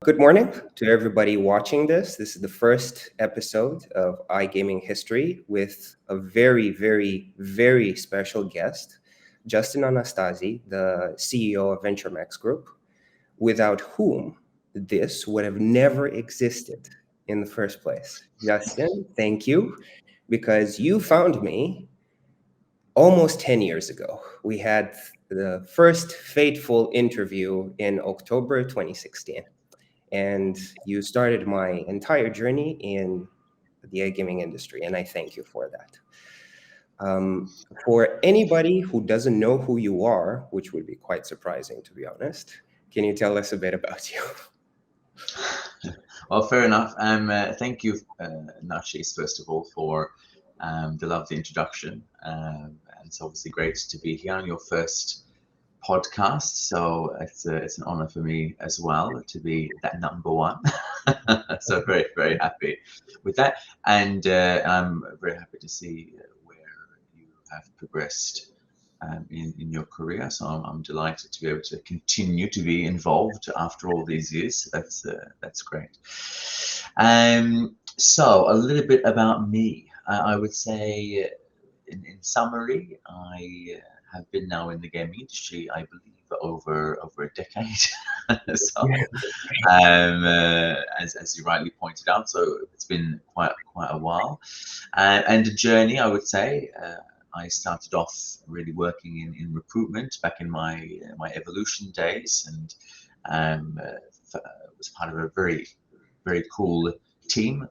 Good morning to everybody watching this. This is the first episode of iGaming history with a very, very, very special guest, Justin Anastasi, the CEO of VentureMax Group, without whom this would have never existed in the first place. Justin, thank you, because you found me almost 10 years ago. We had the first fateful interview in October 2016. And you started my entire journey in the iGaming industry, and I thank you for that. For anybody who doesn't know who you are, which would be quite surprising, to be honest, can you tell us a bit about you? Well, fair enough. Thank you, Narcis, first of all, for the lovely introduction. And it's obviously great to be here on your first podcast. So it's an honor for me as well to be that number one. So very, very happy with that. And I'm very happy to see where you have progressed in your career. So I'm delighted to be able to continue to be involved after all these years. So that's great. So a little bit about me. I would say, in summary, I have been now in the gaming industry, I believe, over a decade. So, as you rightly pointed out, so it's been quite a while, and the journey, I would say. I started off really working in recruitment back in my evolution days, and was part of a very cool team,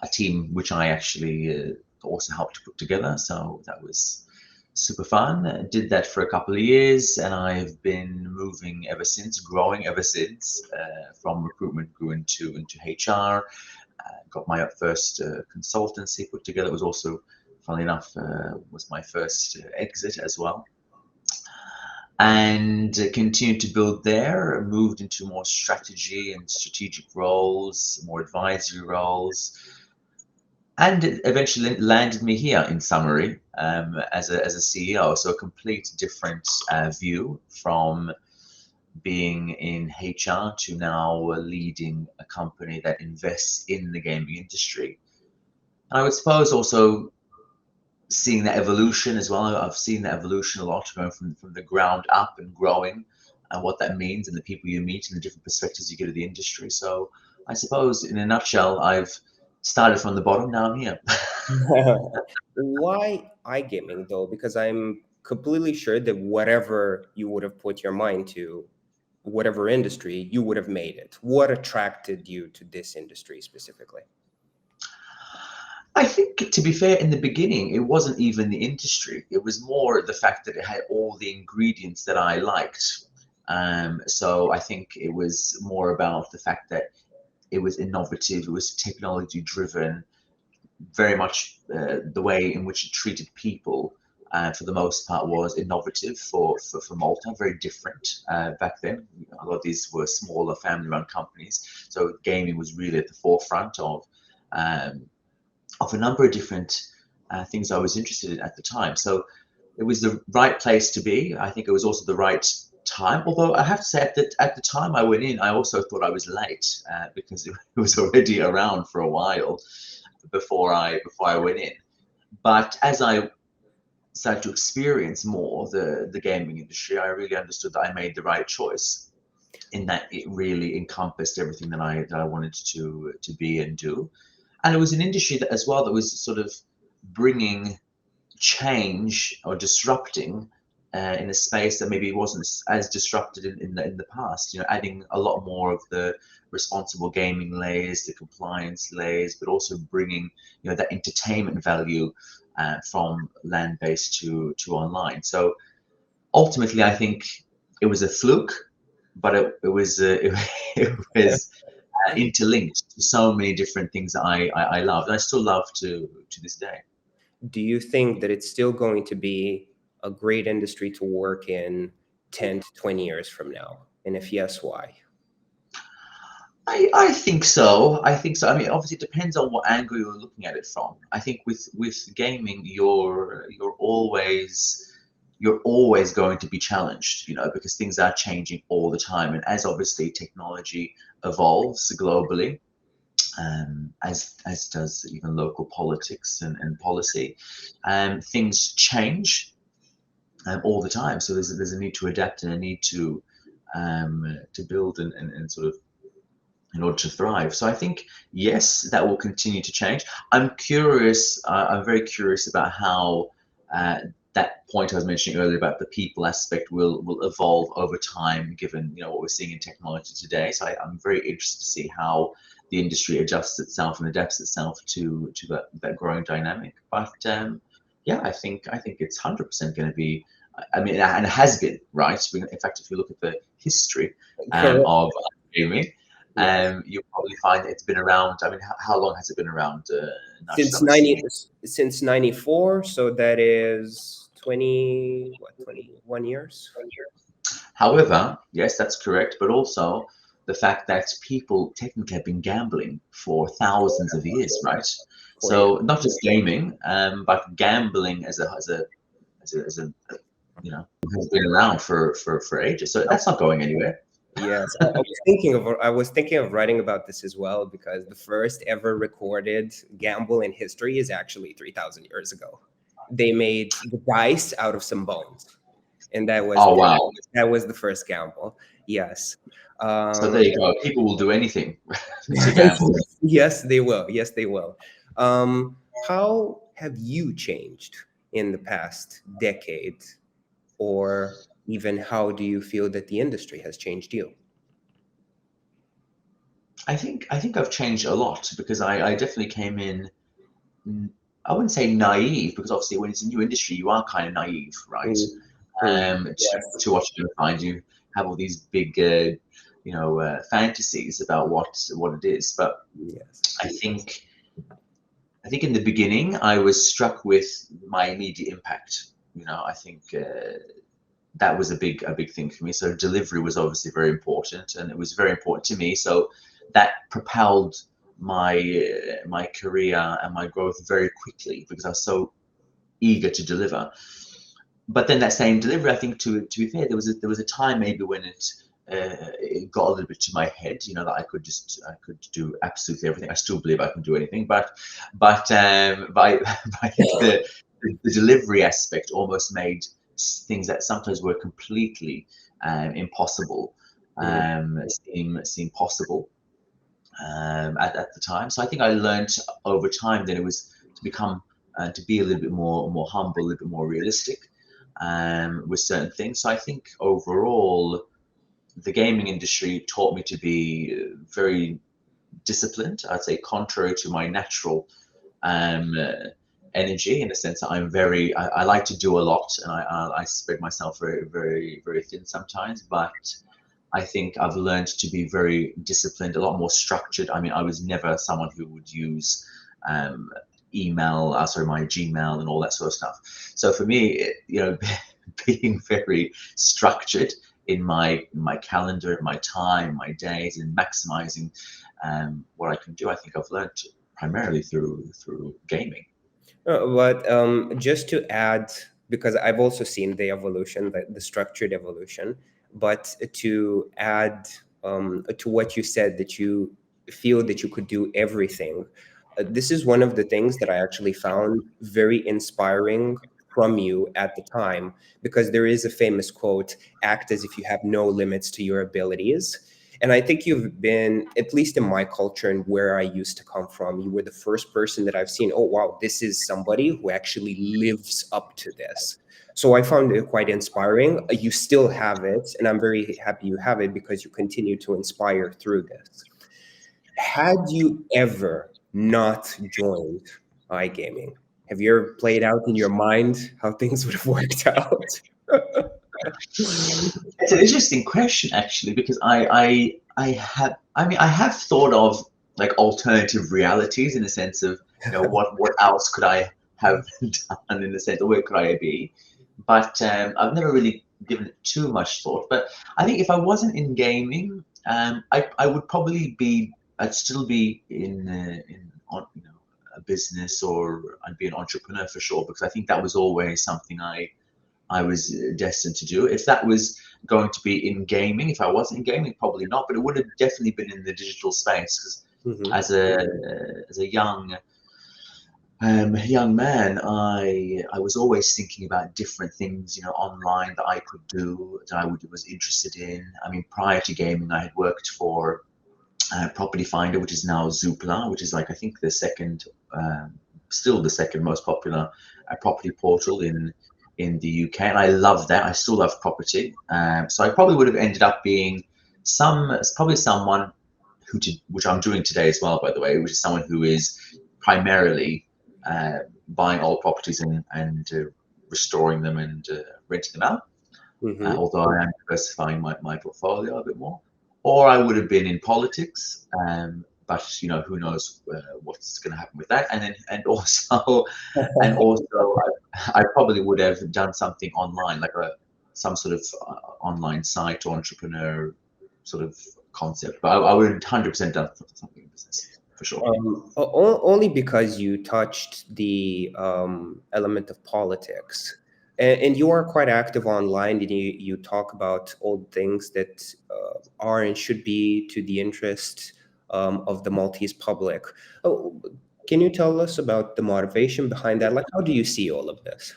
a team which I actually also helped to put together. So that was super fun. Did that for a couple of years, and I've been moving ever since, growing ever since. From recruitment, grew into HR. Got my first consultancy put together. It was also, funnily enough, was my first exit as well. And continued to build there, moved into more strategy and strategic roles, more advisory roles, and it eventually landed me here, in summary, as a CEO. So a complete different view from being in HR to now leading a company that invests in the gaming industry. And I would suppose also seeing that evolution as well. I've seen that evolution a lot, going from the ground up and growing, and what that means, and the people you meet and the different perspectives you get of the industry. So I suppose, in a nutshell, I've started from the bottom, now I'm here. Why iGaming, though? Because I'm completely sure that whatever you would have put your mind to, whatever industry, you would have made it. What attracted you to this industry specifically? I think, to be fair, in the beginning, it wasn't even the industry. It was more the fact that it had all the ingredients that I liked. So I think it was more about the fact that it was innovative, it was technology driven, very much the way in which it treated people, for the most part, was innovative for Malta, very different back then. A lot of these were smaller family-run companies, so gaming was really at the forefront of a number of different things I was interested in at the time. So it was the right place to be. I think it was also the right time. Although I have to say, at the time I went in, I also thought I was late, because it was already around for a while before I went in. But as I started to experience more the gaming industry, I really understood that I made the right choice, in that it really encompassed everything that I wanted to be and do. And it was an industry that, as well, that was sort of bringing change or disrupting in a space that maybe wasn't as disrupted in the past. Adding a lot more of the responsible gaming layers, the compliance layers, but also bringing that entertainment value from land-based to online. So ultimately, I think it was a fluke, but it was it was interlinked to so many different things that I loved, and I still love to this day. Do you think that it's still going to be a great industry to work in 10 to 20 years from now? And if yes, why? I think so. I think so. I mean, obviously, it depends on what angle you're looking at it from. I think with gaming, you're always you're always going to be challenged, because things are changing all the time. And as obviously technology evolves globally, as does even local politics and policy, things change all the time. So there's a need to adapt and a need to build and sort of, in order to thrive. So I think, yes, that will continue to change. I'm curious, I'm very curious about how that point I was mentioning earlier about the people aspect will evolve over time, given what we're seeing in technology today. So I'm very interested to see how the industry adjusts itself and adapts itself to that growing dynamic. But yeah, I think it's 100% going to be. I mean, and it has been, right? In fact, if you look at the history Correct. of gaming, Yes. you'll probably find it's been around. I mean, how long has it been around? Nash, Since I'm 90 assuming. since 94, so that is 21 years. However, yes, that's correct. But also the fact that people technically have been gambling for thousands of years, right? For you. So not just gaming, but gambling as a has been around for ages. So that's not going anywhere. Yes, I was thinking of writing about this as well because the first ever recorded gamble in history is actually 3,000 years ago. They made the dice out of some bones, and Oh wow! that was the first gamble. Yes. So there Um, you go. People will do anything to gamble. yes, they will. Yes, they will. How have you changed in the past decade, or even how do you feel that the industry has changed you? I think I've changed a lot because I definitely came in. I wouldn't say naive because obviously when it's a new industry, you are kind of naive, right? Mm, mm, yes, To what you're going to find, you have all these big, fantasies about what it is. But yes. I think I think in the beginning, I was struck with my immediate impact. I think that was a big thing for me. So delivery was obviously very important, and it was very important to me. So that propelled my career and my growth very quickly because I was so eager to deliver. But then that same delivery, I think, to be fair, there was a time maybe when it got a little bit to my head, that I could do absolutely everything. I still believe I can do anything, but I think the delivery aspect almost made things that sometimes were completely impossible Mm, seem possible at the time. So I think I learned over time that it was to become to be a little bit more humble, a little bit more realistic with certain things. So I think overall, the gaming industry taught me to be very disciplined. I'd say contrary to my natural um, uh, energy, in the sense that I like to do a lot and I spread myself very, very, very thin sometimes. But I think I've learned to be very disciplined, a lot more structured. I mean, I was never someone who would use um, my Gmail and all that sort of stuff. So for me, being very structured in my calendar, my time, my days, and maximizing what I can do, I think I've learned primarily through gaming. But just to add, because I've also seen the evolution, the structured evolution, but to add to what you said, that you feel that you could do everything. This is one of the things that I actually found very inspiring from you at the time, because there is a famous quote: act as if you have no limits to your abilities. And I think you've been, at least in my culture and where I used to come from, you were the first person that I've seen, oh, wow, this is somebody who actually lives up to this. So I found it quite inspiring. You still have it, and I'm very happy you have it because you continue to inspire through this. Had you ever not joined iGaming, have you ever played out in your mind how things would have worked out? It's an interesting question, actually, because I have thought of like alternative realities in the sense of what else could I have done in the sense of where could I be, but I've never really given it too much thought. But I think if I wasn't in gaming, I would probably be I'd still be in on a business, or I'd be an entrepreneur for sure, because I think that was always something I I was destined to do. If that was going to be in gaming, if I was in gaming, probably not, but it would have definitely been in the digital space. Hmm. Because as a young man, I was always thinking about different things, online that I could do, that was interested in. I mean, prior to gaming, I had worked for Property Finder, which is now Zoopla, which is like I think the second, still the second most popular property portal in the UK, and I love that. I still love property, so I probably would have ended up being probably someone which I'm doing today as well, by the way, which is someone who is primarily buying old properties and restoring them and renting them out. Hmm. Although I am diversifying my portfolio a bit more. Or I would have been in politics, but who knows what's going to happen with that. And also I probably would have done something online, like some sort of online site or entrepreneur sort of concept. But I would have 100% done something in business for sure. Only because you touched the element of politics, and you are quite active online, and you talk about old things that are and should be to the interest of the Maltese public. Oh, can you tell us about the motivation behind that? Like, how do you see all of this?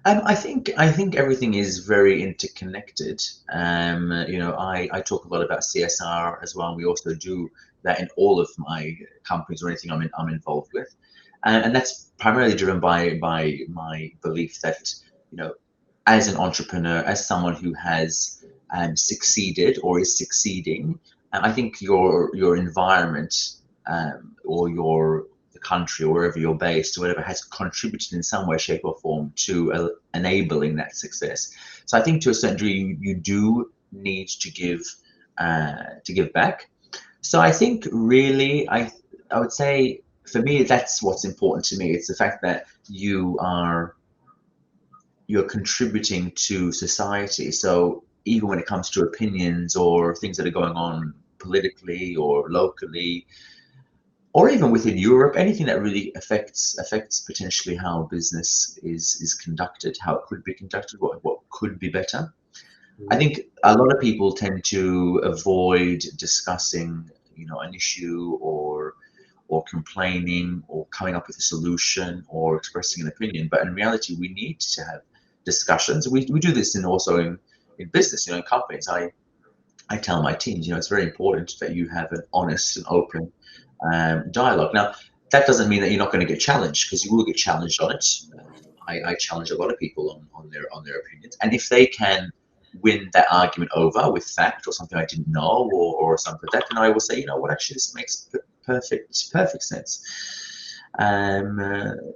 I think everything is very interconnected. I talk a lot about CSR as well. And we also do that in all of my companies or anything I'm involved with, and that's primarily driven by my belief that as an entrepreneur, as someone who has succeeded or is succeeding, I think your environment or your the country or wherever you're based or whatever has contributed in some way, shape, or form to enabling that success. So I think to a certain degree, you do need to give back. So I think really, I would say for me that's what's important to me. It's the fact that you're contributing to society. So even when it comes to opinions or things that are going on politically or locally, or even within Europe, anything that really affects potentially how business is conducted, how it could be conducted, what could be better. I Mhm. think a lot of people tend to avoid discussing, an issue or complaining or coming up with a solution or expressing an opinion. But in reality, we need to have discussions. We do this in business, in companies. I tell my teams, it's very important that you have an honest and open dialogue. Now, that doesn't mean that you're not going to get challenged, because you will get challenged on it. I challenge a lot of people on their opinions, and if they can win that argument over with fact or something I didn't know or something like that, then I will say, what, actually this makes perfect sense.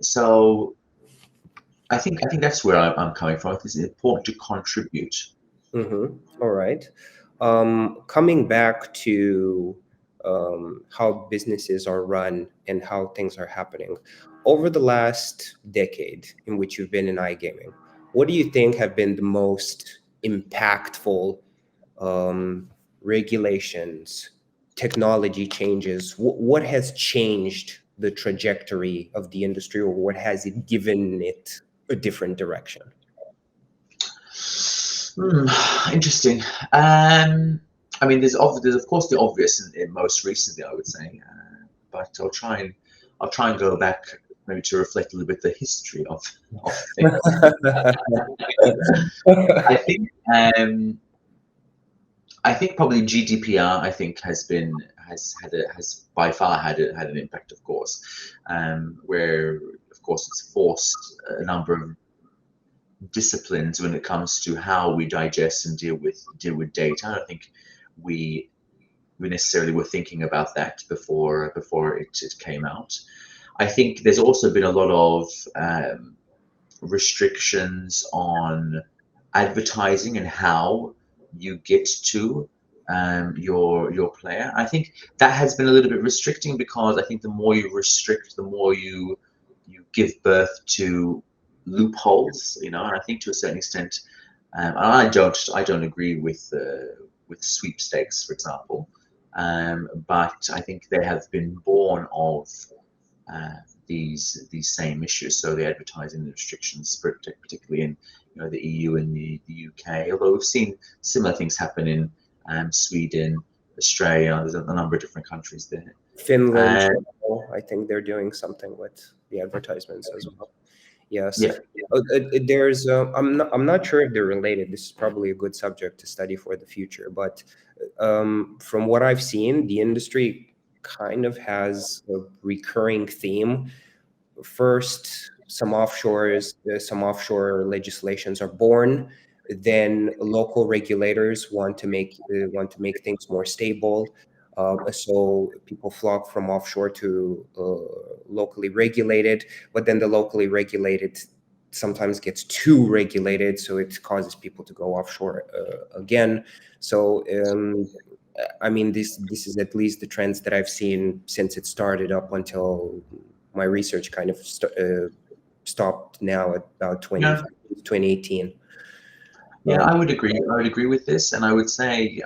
So I think that's where I'm coming from. It's important to contribute. All right. Coming back to how businesses are run and how things are happening over the last decade in which you've been in iGaming, what do you think have been the most impactful regulations, technology changes? What has changed the trajectory of the industry, or what has it given it a different direction? Interesting. I mean, there's of course the obvious and most recently, I would say, but I'll try and go back maybe to reflect a little bit the history of things. I think um, I think probably GDPR, I think, has by far had an impact, of course, where of course it's forced a number of disciplines when it comes to how we digest and deal with data. I don't think we we necessarily were thinking about that before it came out. I think there's also been a lot of restrictions on advertising and how you get to your player. I think that has been a little bit restricting, because I think the more you restrict, the more you give birth to loopholes. And I think to a certain extent, and I don't agree with sweepstakes, for example, but I think they have been born of these same issues. So the advertising restrictions, particularly in the EU and the UK. Although we've seen similar things happen in Sweden, Australia. There's a number of different countries there. Finland, I think they're doing something with the advertisements as well. Yes. Yeah. There's I'm not sure if they're related. This is probably a good subject to study for the future. But from what I've seen, the industry kind of has a recurring theme. First, some offshore legislations are born. Then local regulators want to make things more stable. So people flock from offshore to locally regulated, but then the locally regulated sometimes gets too regulated, so it causes people to go offshore again. So I mean, this is at least the trends that I've seen since it started up until my research kind of stopped now at about 2018. Yeah, I would agree. I would agree with this, and I'd say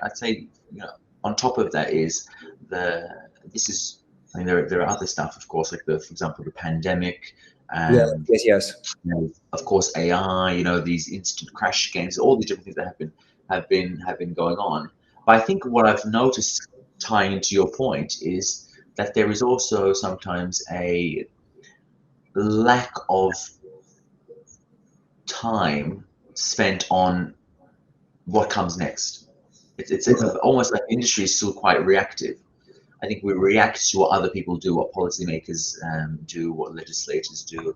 on top of that is this is. I mean, there are other stuff, of course, like for example, the pandemic. Yes. Of course, AI. These instant crash games, all these different things that have been going on. But I think what I've noticed, tying into your point, is that there is also sometimes a lack of time spent on what comes next. It's almost like the industry is still quite reactive. I think we react to what other people do, what policymakers do, what legislators do,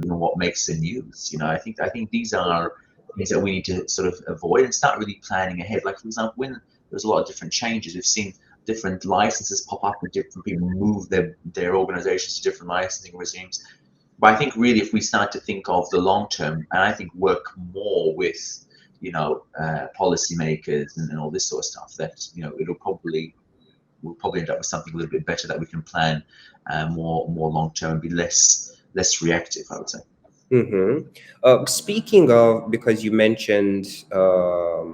what makes the news. I think these are things that we need to sort of avoid and start really planning ahead. Like for example, when there's a lot of different changes, we've seen different licenses pop up and different people move their organizations to different licensing regimes. But I think really, if we start to think of the long term, and I think work more with policymakers and all this sort of stuff, that we'll probably end up with something a little bit better that we can plan more long term and be less reactive, I would say. Speaking of, because you mentioned, I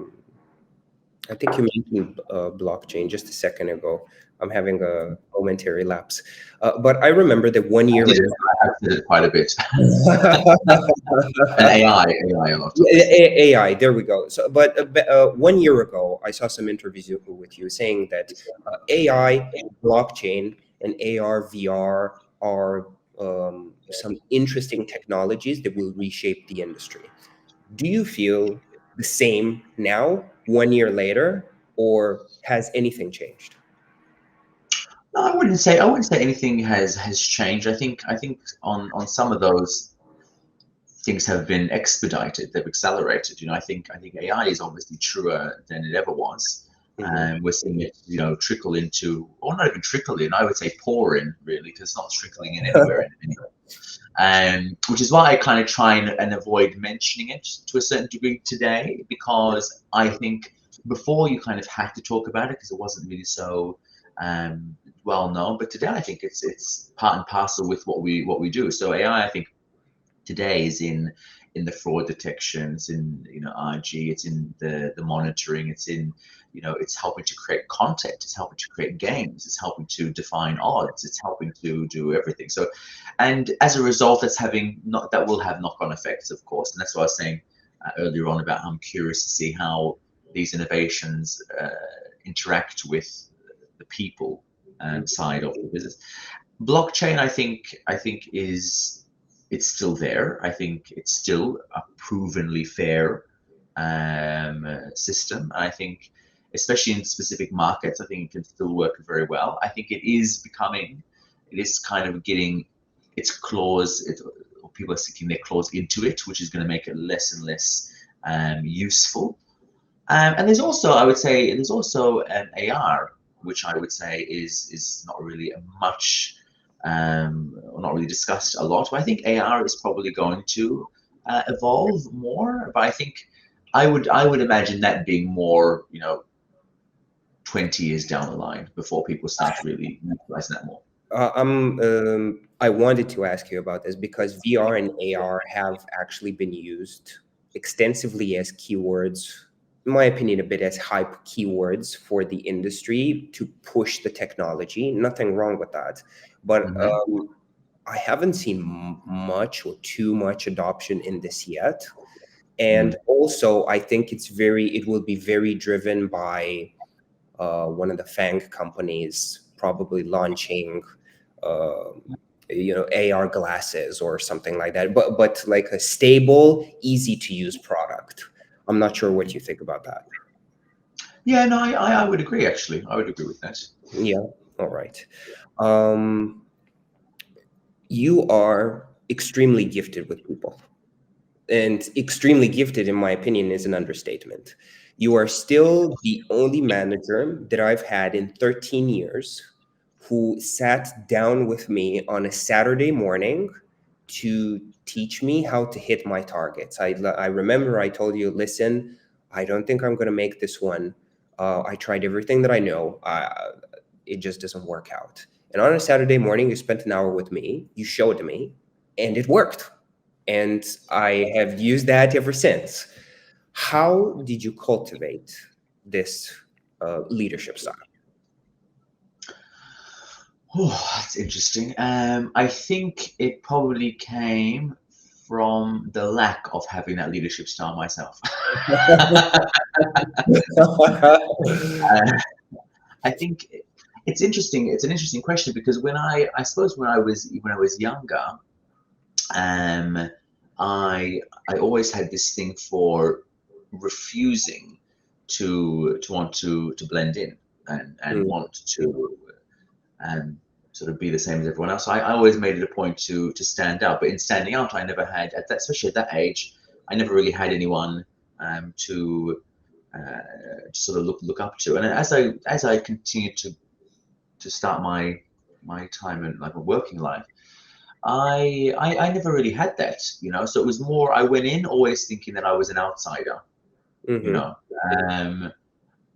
think you mentioned blockchain just a second ago. I'm having a momentary lapse, but I remember that 1 year ago, I did it quite a bit. And AI a lot. AI, there we go. So, but 1 year ago, I saw some interviews with you saying that AI, blockchain, and AR, VR are some interesting technologies that will reshape the industry. Do you feel the same now, 1 year later, or has anything changed? No, I wouldn't say anything has changed. I think on some of those things have been expedited, they've accelerated. I think AI is obviously truer than it ever was. And we're seeing it, trickle into, or not even trickle in, I would say pour in, really, because it's not trickling in anywhere anyway. Which is why I kind of try and avoid mentioning it to a certain degree today, because I think before you kind of had to talk about it because it wasn't really so well known. But today I think it's part and parcel with what we do. So AI, I think today is in the fraud detection, it's in RG, it's in the monitoring, it's in it's helping to create content, it's helping to create games, it's helping to define odds, it's helping to do everything. So, and as a result, that will have knock-on effects, of course. And that's what I was saying earlier on about I'm curious to see how these innovations interact with the people side of the business. Blockchain, I think it's still there. I think it's still a provenly fair system. I think, especially in specific markets, I think it can still work very well. I think it is kind of getting its claws, people are sticking their claws into it, which is going to make it less and less useful. And there's also, I would say, AR, which I would say is not really much, not really discussed a lot. But I think AR is probably going to evolve more. But I think I would imagine that being more, 20 years down the line before people start really utilizing that more. I wanted to ask you about this because VR and AR have actually been used extensively as keywords, in my opinion, a bit as hype keywords for the industry to push the technology. Nothing wrong with that. But I haven't seen much or too much adoption in this yet. And Mm. also, I think it will be very driven by one of the FANG companies probably launching, um, AR glasses or something like that. But like a stable, easy to use product. I'm not sure what you think about that. Yeah, no, I would agree, actually. I would agree with that. Yeah. All right. Um, you are extremely gifted with people. And extremely gifted, in my opinion, is an understatement. You are still the only manager that I've had in 13 years who sat down with me on a Saturday morning to teach me how to hit my targets. I remember I told you, listen, I don't think I'm going to make this one. I tried everything that I know. It just doesn't work out. And on a Saturday morning, you spent an hour with me, you showed me, and it worked. And I have used that ever since. How did you cultivate this leadership style? Oh, that's interesting. I think it probably came from the lack of having that leadership style myself. I think it's interesting. It's an interesting question because I suppose when I was younger, um, I always had this thing for refusing to want to blend in and Mm, want to um, sort of be the same as everyone else. So I always made it a point to stand out. But in standing out, I never had at that, especially at that age, I never really had anyone to sort of look up to. And as I continued to start my time in like a working life, I never really had that, you know. So it was more I went in always thinking that I was an outsider, you mhm, know, um,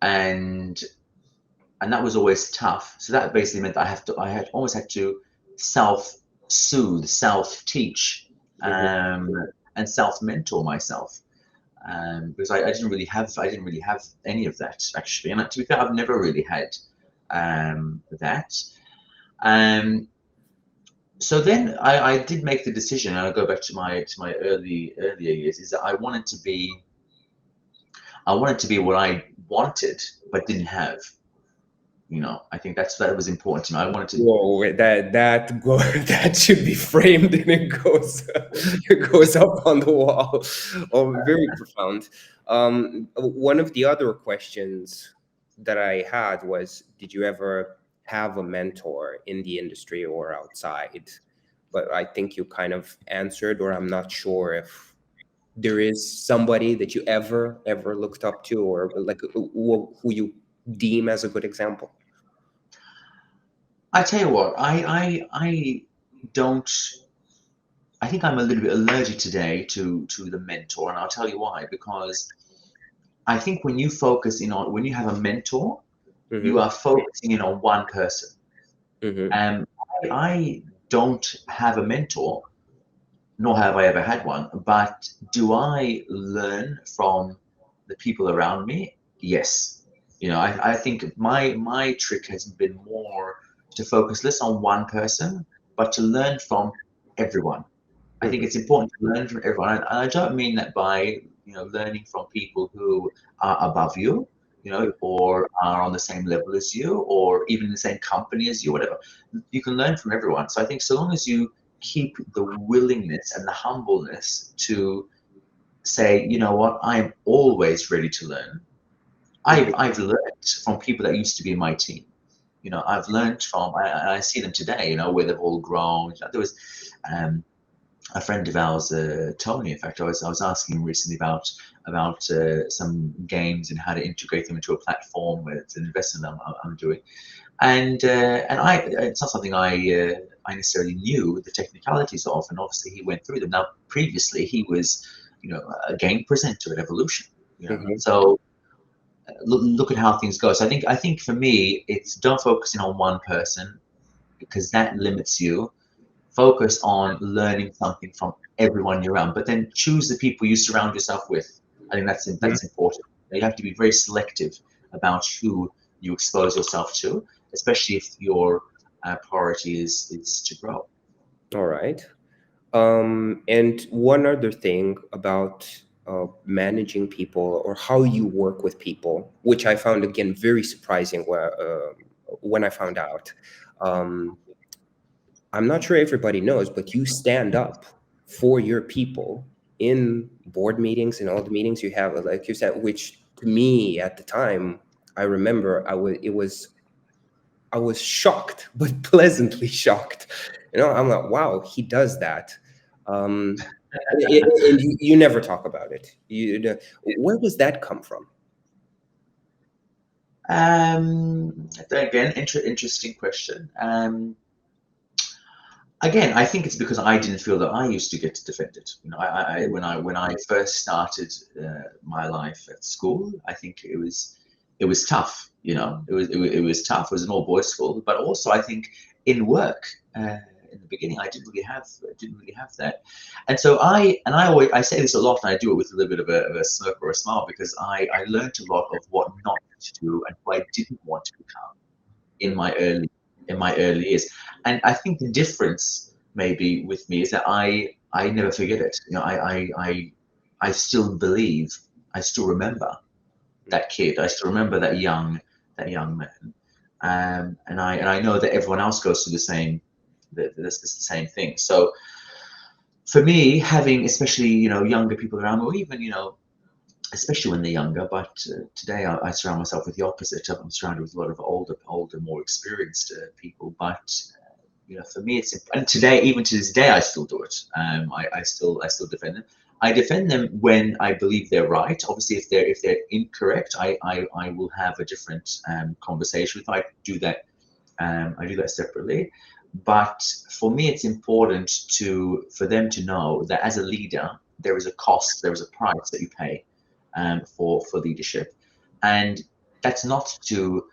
and and that was always tough. So that basically meant I had always had to self-soothe, self-teach, mhm, um, and self-mentor myself. Because I didn't really have any of that actually. And to be fair, I've never really had that. Um, so then I did make the decision, and I go back to my earlier years, is that I wanted to be what I wanted but didn't have. You know, I think that was important to me. I wanted to. whoa, that should be framed and it goes up on the wall. Oh, very profound. One of the other questions that I had was, did you ever have a mentor in the industry or outside? But I think you kind of answered, or I'm not sure if there is somebody that you ever looked up to, or like who you deem as a good example. I tell you what, I don't. I think I'm a little bit allergic today to the mentor, and I'll tell you why. Because I think when you focus in on when you have a mentor, you Hmm. are focusing in on one person. Hmm. And I don't have a mentor, nor have I ever had one. But do I learn from the people around me? Yes. You know, I think my trick has been more to focus less on one person, but to learn from everyone. I think Hmm. it's important to learn from everyone, and I don't mean that by learning from people who are above you, or are on the same level as you, or even in the same company as you, whatever. You can learn from everyone. So I think so long as you keep the willingness and the humbleness to say, you know what, I am always ready to learn. Hmm. I've learned from people that used to be in my team. I've learned from, I see them today, where they've all grown. There was um, a friend of ours, Tony. In fact, I was asking him recently about some games and how to integrate them into a platform with an investment I'm doing. And it's not something I necessarily knew the technicalities of, and obviously he went through them. Now, previously he was, a game presenter at Evolution. Hmm. So look at how things go. So I think for me, it's don't focus in on one person because that limits you. Focus on learning something from everyone you're around, but then choose the people you surround yourself with. I think that's important. You have to be very selective about who you expose yourself to, especially if your priority is to grow. All right. And one other thing about managing people or how you work with people, which I found again very surprising when I found out. Um, I'm not sure everybody knows, but you stand up for your people in board meetings and all the meetings you have, like you said, which to me at the time, I remember I was shocked, but pleasantly shocked. You know, I'm like, wow, he does that. Um, and you never talk about it. Where does that come from? Again, interesting question. Again, I think it's because I didn't feel that I used to get to defend it. You know, when I first started my life at school, I think it was tough. You know, it was tough. It was an all boys school, but also I think in work in the beginning, I didn't really have that. And so I always I say this a lot, and I do it with a little bit of a smirk or a smile because I learned a lot of what not to do and who I didn't want to become in my early years. And I think the difference maybe with me is that I never forget it. You know, I still believe, I still remember that kid. I still remember that young man. And I know that everyone else goes through the same thing. So for me, having especially younger people around me, or even especially when they're younger. But today I surround myself with the opposite. I'm surrounded with a lot of older, more experienced people. But for me, and today, even to this day, I still do it. I still defend them. I defend them when I believe they're right. Obviously, if they're incorrect, I will have a different conversation with them. I do that separately. But for me, it's important for them to know that as a leader, there is a cost, there is a price that you pay for leadership, and that's not to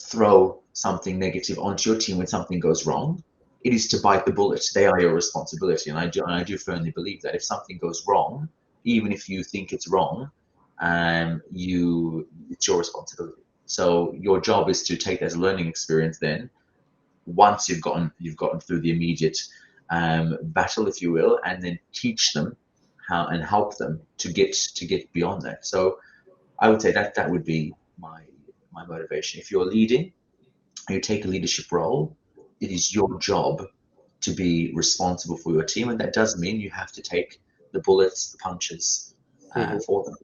throw something negative onto your team when something goes wrong. It is to bite the bullet. They are your responsibility, and I do firmly believe that if something goes wrong, even if you think it's wrong, it's your responsibility. So your job is to take that as a learning experience. Then once you've gotten through the immediate battle, if you will, and then teach them how and help them to get beyond that. So I would say that would be my motivation. If you're leading and you take a leadership role, it is your job to be responsible for your team, and that does mean you have to take the bullets, the punches for them.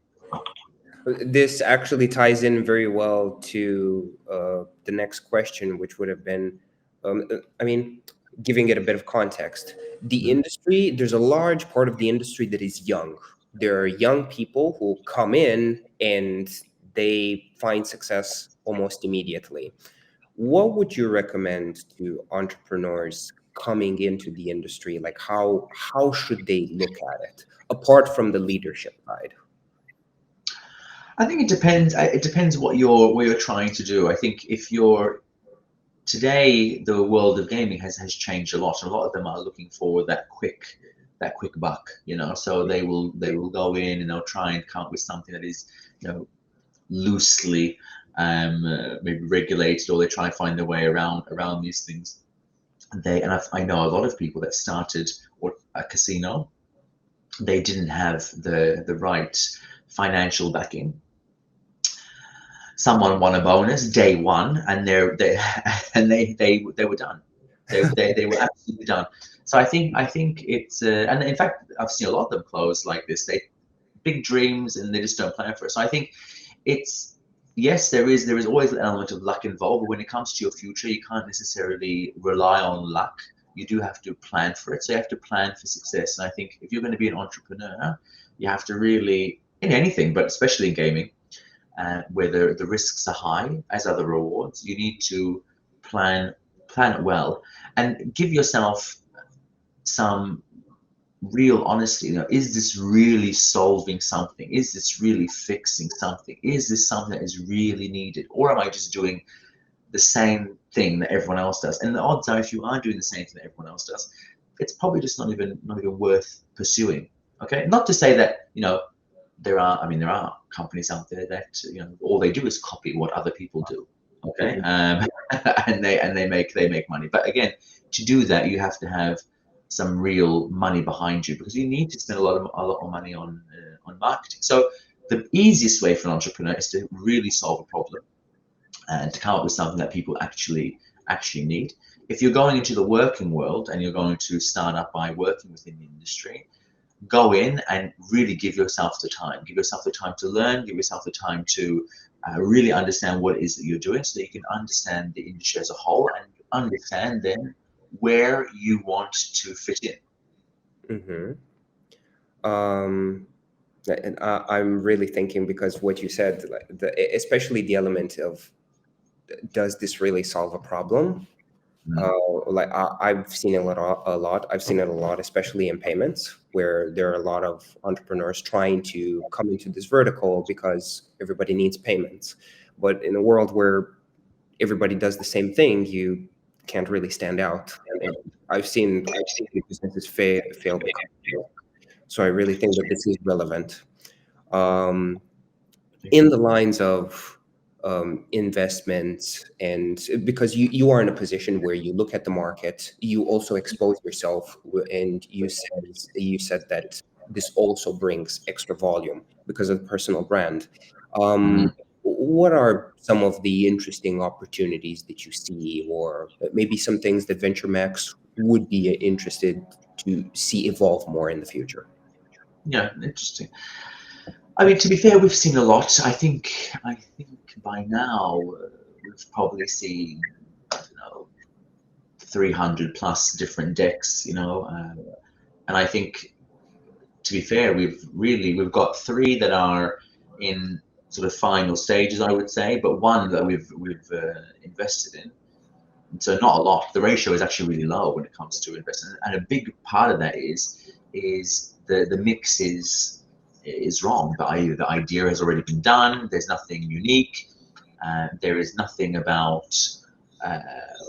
This actually ties in very well to the next question, which would have been, I mean, giving it a bit of context. The Mhm. industry, there's a large part of the industry that is young. There are young people who come in and they find success almost immediately. What would you recommend to entrepreneurs coming into the industry? Like how should they look at it apart from the leadership side? I think it depends. It depends what you're trying to do. I think if you're today, the world of gaming has changed a lot. A lot of them are looking for that quick buck. So they will go in and they'll try and come up with something that is loosely maybe regulated, or they try and find their way around these things. I know a lot of people that started a casino. They didn't have the right financial backing. Someone won a bonus day one, and they were done. They were absolutely done. So I think it's and in fact I've seen a lot of them close like this. They big dreams and they just don't plan for it. So I think it's yes, there is always an element of luck involved, but when it comes to your future, you can't necessarily rely on luck. You do have to plan for it. So you have to plan for success. And I think if you're going to be an entrepreneur, you have to really in anything, but especially in gaming, where the risks are high as are the rewards. You need to plan plan it well and give yourself some real honesty. Is this really solving something? Is this really fixing something? Is this something that is really needed, or am I just doing the same thing that everyone else does? And the odds are, if you are doing the same thing that everyone else does, it's probably just not even worth pursuing. Okay, not to say that there are companies out there that all they do is copy what other people do. Okay, Mhm. and they make money. But again, to do that, you have to have some real money behind you because you need to spend a lot of money on marketing. So the easiest way for an entrepreneur is to really solve a problem and to come up with something that people actually need. If you're going into the working world and you're going to start up by working within the industry, go in and really give yourself the time. Give yourself the time to learn, give yourself the time to really understand what it is that you're doing so that you can understand the industry as a whole and understand then where you want to fit in. Mhm. Um, and I'm really thinking because what you said, like especially the element of does this really solve a problem? Mm. Like I've seen a lot. I've seen it a lot, especially in payments, where there are a lot of entrepreneurs trying to come into this vertical because everybody needs payments. But in a world where everybody does the same thing, you can't really stand out. And I've seen businesses fail because of it. So I really think that this is relevant. Um, in the lines of investments, and because you are in a position where you look at the market, you also expose yourself, and you said that this also brings extra volume because of the personal brand. Mm. What are some of the interesting opportunities that you see, or maybe some things that VentureMax would be interested to see evolve more in the future? Yeah, interesting. I mean, to be fair, we've seen a lot. I think by now we've probably seen, I don't know, 300 plus different decks, and I think to be fair, we've got three that are in sort of final stages, I would say, but one that we've invested in. And so not a lot. The ratio is actually really low when it comes to investment, and a big part of that is the mix is wrong. The idea has already been done. There's nothing unique. There is nothing about uh,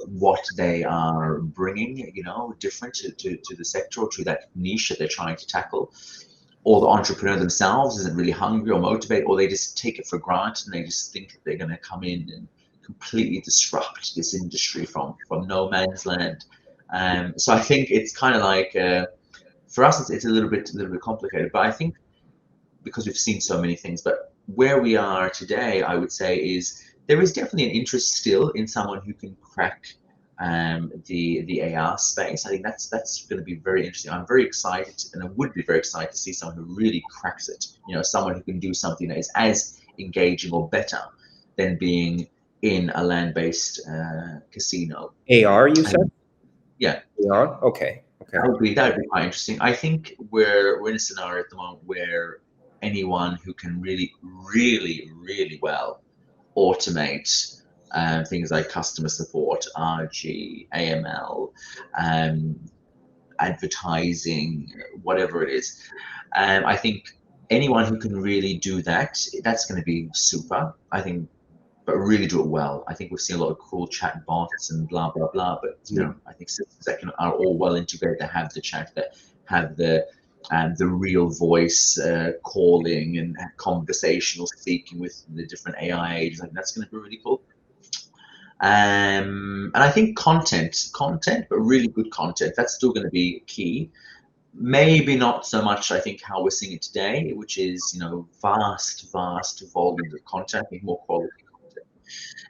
what they are bringing, different to the sector or to that niche that they're trying to tackle. Or the entrepreneur themselves isn't really hungry or motivated, or they just take it for granted and they just think that they're going to come in and completely disrupt this industry from no man's land. So I think it's kind of like for us, it's a little bit complicated, but I think because we've seen so many things. But where we are today, I would say, is there is definitely an interest still in someone who can crack the AR space. I think that's going to be very interesting. I'm very excited, and I would be very excited to see someone who really cracks it. Someone who can do something that is as engaging or better than being in a land-based casino. AR, you said? And yeah, AR? Okay. Okay. that would be quite interesting. I think we're in a scenario at the moment where anyone who can really, really, really well automate things like customer support, RG, AML, um, advertising, whatever it is. I think anyone who can really do that, that's going to be super. I think, but really do it well. I think we've seen a lot of cool chat bots and blah blah blah. But Mhm. I think systems that are all well integrated, that have the chat, that have the real voice calling and conversational speaking with the different AI agents. I think that's going to be really cool. And I think content, but really good content. That's still going to be key. Maybe not so much, I think, how we're seeing it today, which is, vast volumes of content, I think more quality content.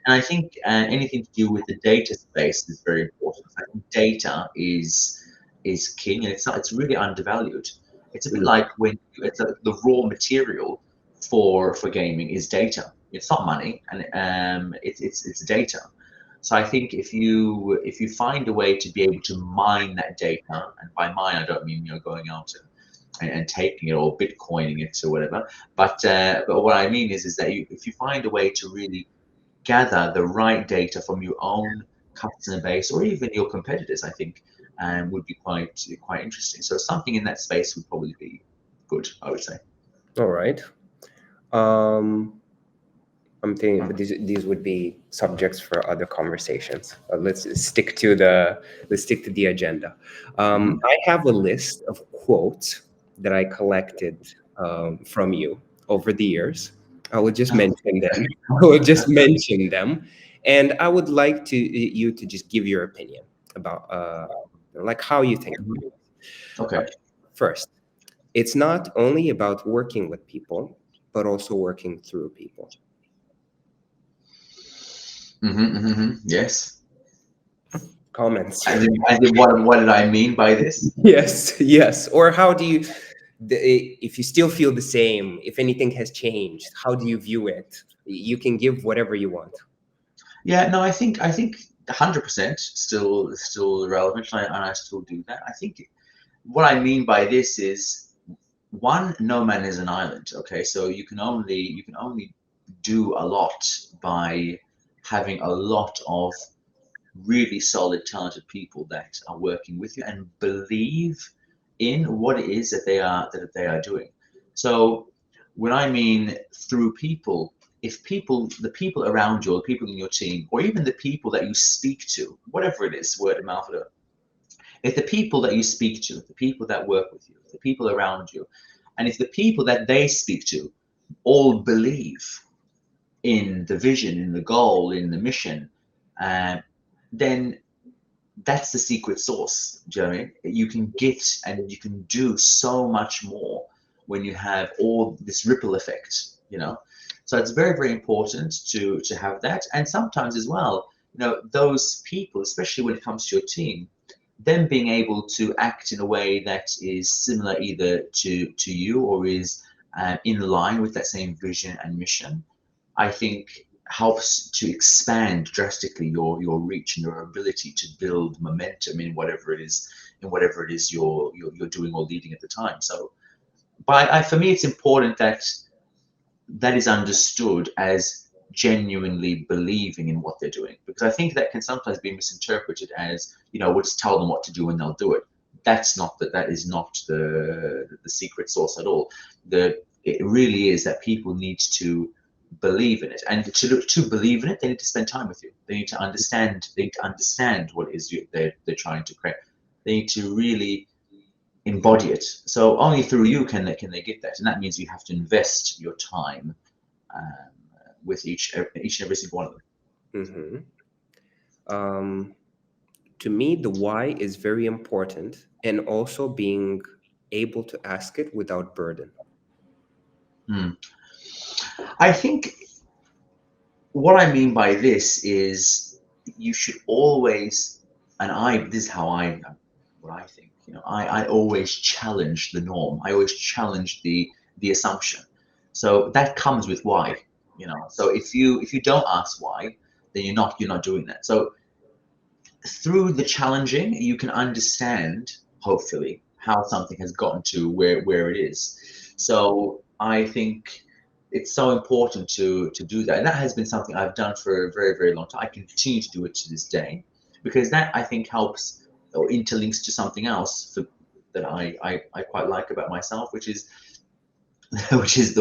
And I think anything to do with the data space is very important. I think data is king, and it's really undervalued. It's a bit like when the raw material for gaming is data. It's not money, and it's data. So I think if you find a way to be able to mine that data, and by mine I don't mean going out and taking it or bitcoining it or whatever, but what I mean is that if you find a way to really gather the right data from your own customer base or even your competitors, I think would be quite interesting. So something in that space would probably be good, I would say. All right. Um, I'm thinking, but these would be subjects for other conversations. Let's stick to the agenda. Mhm. I have a list of quotes that I collected from you over the years. I will just mention them. I will just mention them, And I would like you to just give your opinion about like how you think about it. Okay. First, it's not only about working with people, but also working through people. Yes. Comments. As in what did I mean by this? Yes, yes. Or how do you, if you still feel the same, if anything has changed, how do you view it? You can give whatever you want. Yeah, no, I think 100% still relevant, and I still do that. I think what I mean by this is one, no man is an island. Okay, so you can only do a lot by having a lot of really solid, talented people that are working with you and believe in what it is that they are doing. So when I mean through people, if the people around you, or the people in your team, or even the people that you speak to, whatever it is, word of mouth, if the people that you speak to, the people that work with you, the people around you, and if the people that they speak to all believe in the vision, in the goal, in the mission, uh, then that's the secret sauce. Do you know what I mean? You can get and you can do so much more when you have all this ripple effect, you know. So it's very, very important to have that. And sometimes as well, those people, especially when it comes to your team, them being able to act in a way that is similar either to you, or is in line with that same vision and mission, I think helps to expand drastically your reach and your ability to build momentum in whatever it is you're doing or leading at the time. So, for me, it's important that that is understood as genuinely believing in what they're doing, because I think that can sometimes be misinterpreted as, we'll just tell them what to do and they'll do it. That is not the secret sauce at all. It really is that people need to believe in it, and to believe in it, they need to spend time with you. They need to understand. They need to understand what it is they're trying to create. They need to really embody it. So only through you can they get that, and that means you have to invest your time um, with each and every single one of them. Hmm. To me, the why is very important, and also being able to ask it without burden. Hmm. I think what I mean by this is you should always, and this is how what I think. I always challenge the norm. I always challenge the assumption. So that comes with why. So if you don't ask why, then you're not doing that. So through the challenging, you can understand, hopefully, how something has gotten to where it is. So I think it's so important to do that, and that has been something I've done for a very, very long time. I continue to do it to this day, because that, I think, helps or interlinks to something else that I quite like about myself, which is which is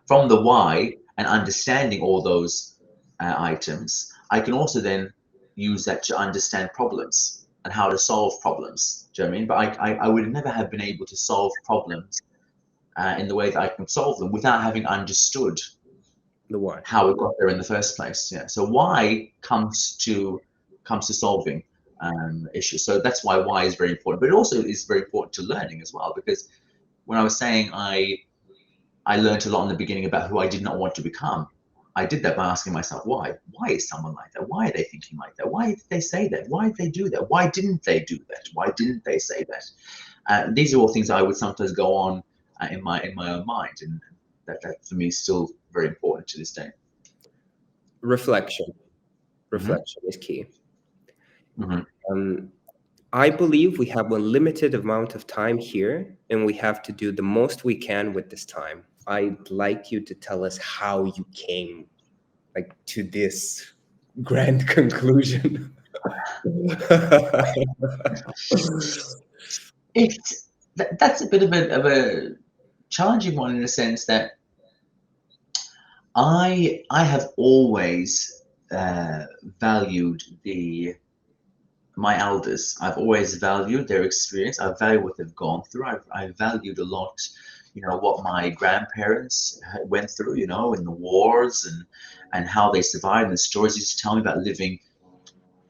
from the why and understanding all those items, I can also then use that to understand problems and how to solve problems. Do you know what I mean? But I would never have been able to solve problems in the way that I can solve them without having understood The why. how it got there in the first place. Yeah. So why comes to solving issues. So that's why is very important. But it also is very important to learning as well, because when I was saying I learned a lot in the beginning about who I did not want to become. I did that by asking myself, why? Why is someone like that? Why are they thinking like that? Why did they say that? Why did they do that? Why didn't they do that? Why didn't they say that? These are all things I would sometimes go on in my own mind, and that for me is still very important to this day. Reflection. Hmm. Reflection is key. Hmm. Um, I believe we have a limited amount of time here, and we have to do the most we can with this time. I'd like you to tell us how you came like to this grand conclusion. That's a bit of a challenging one, in the sense that I have always valued my elders. I've always valued their experience. I value what they've gone through. I valued a lot, what my grandparents went through, in the wars and how they survived, and the stories they used to tell me about living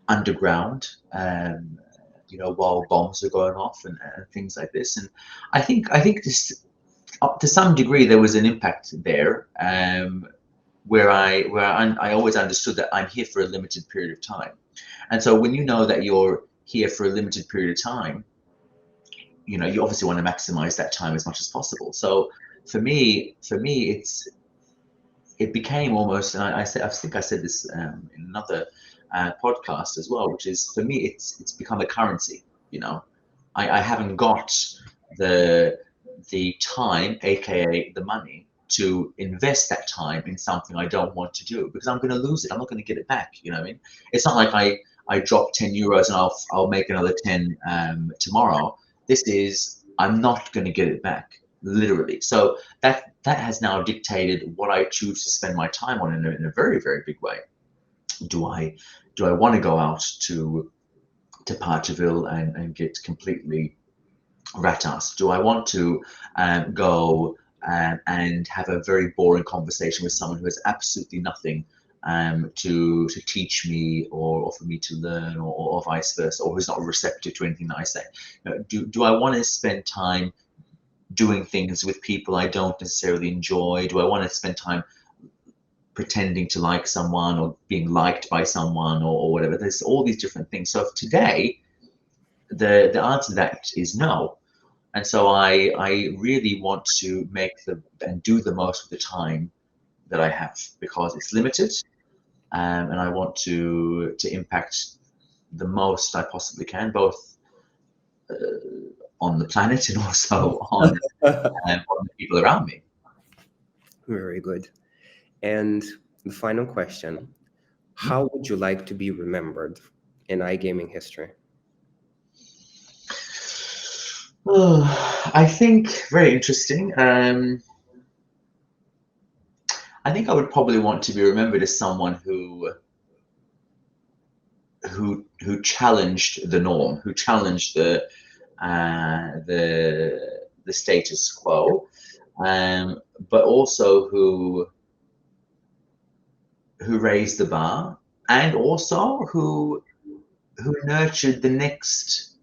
underground, while bombs are going off and things like this. And I think this, up to some degree, there was an impact there, where I always understood that I'm here for a limited period of time. And so when you know that you're here for a limited period of time, you obviously want to maximize that time as much as possible. So for me, it became almost, and I think I said this in another podcast as well, which is, for me, it's become a currency. I haven't got the time, aka the money, to invest that time in something I don't want to do, because I'm going to lose it. I'm not going to get it back. You know what I mean? It's not like I drop 10 euros and I'll make another 10 tomorrow. This is, I'm not going to get it back, literally. So that has now dictated what I choose to spend my time on in a very, very big way. Do I want to go out to Parcherville and get completely rat-ass? Do I want to go and have a very boring conversation with someone who has absolutely nothing to teach me, or for me to learn, or vice versa, or who's not receptive to anything that I say? Do I want to spend time doing things with people I don't necessarily enjoy? Do I want to spend time pretending to like someone, or being liked by someone, or whatever? There's all these different things. So today, the answer to that is no. And so I really want to and do the most of the time that I have, because it's limited, and I want to impact the most I possibly can, both on the planet and also on the people around me. Very good. And the final question, how would you like to be remembered in iGaming history? I think very interesting. I think I would probably want to be remembered as someone who challenged the norm, who challenged the status quo, but also who raised the bar, and also who nurtured the next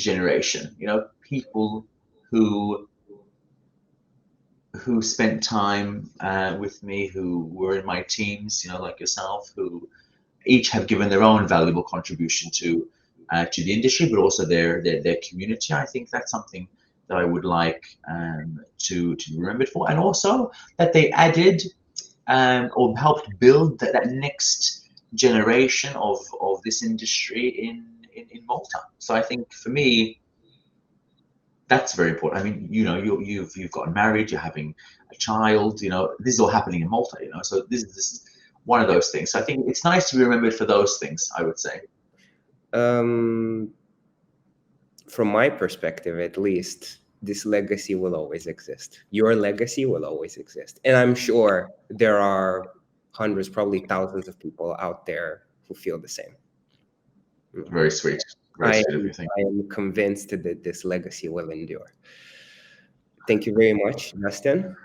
generation. People who spent time with me, who were in my teams, like yourself, who each have given their own valuable contribution to the industry, but also their community. I think that's something that I would like to be remembered for, and also that they added or helped build that next generation of this industry in Malta. So I think, for me, that's very important. I mean, you've gotten married, you're having a child. This is all happening in Malta. So this is just one of those things. So I think it's nice to be remembered for those things, I would say. From my perspective, at least, this legacy will always exist. Your legacy will always exist. And I'm sure there are hundreds, probably thousands of people out there who feel the same. Very sweet. Very sweet of you. Thank I am convinced that this legacy will endure. Thank you very much, Justin,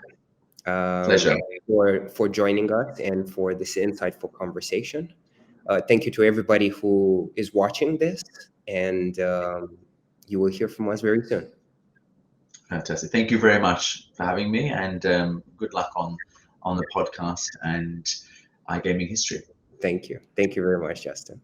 Pleasure. for joining us and for this insightful conversation. Thank you to everybody who is watching this, and you will hear from us very soon. Fantastic. Thank you very much for having me, and good luck on the podcast and iGaming history. Thank you. Thank you very much, Justin.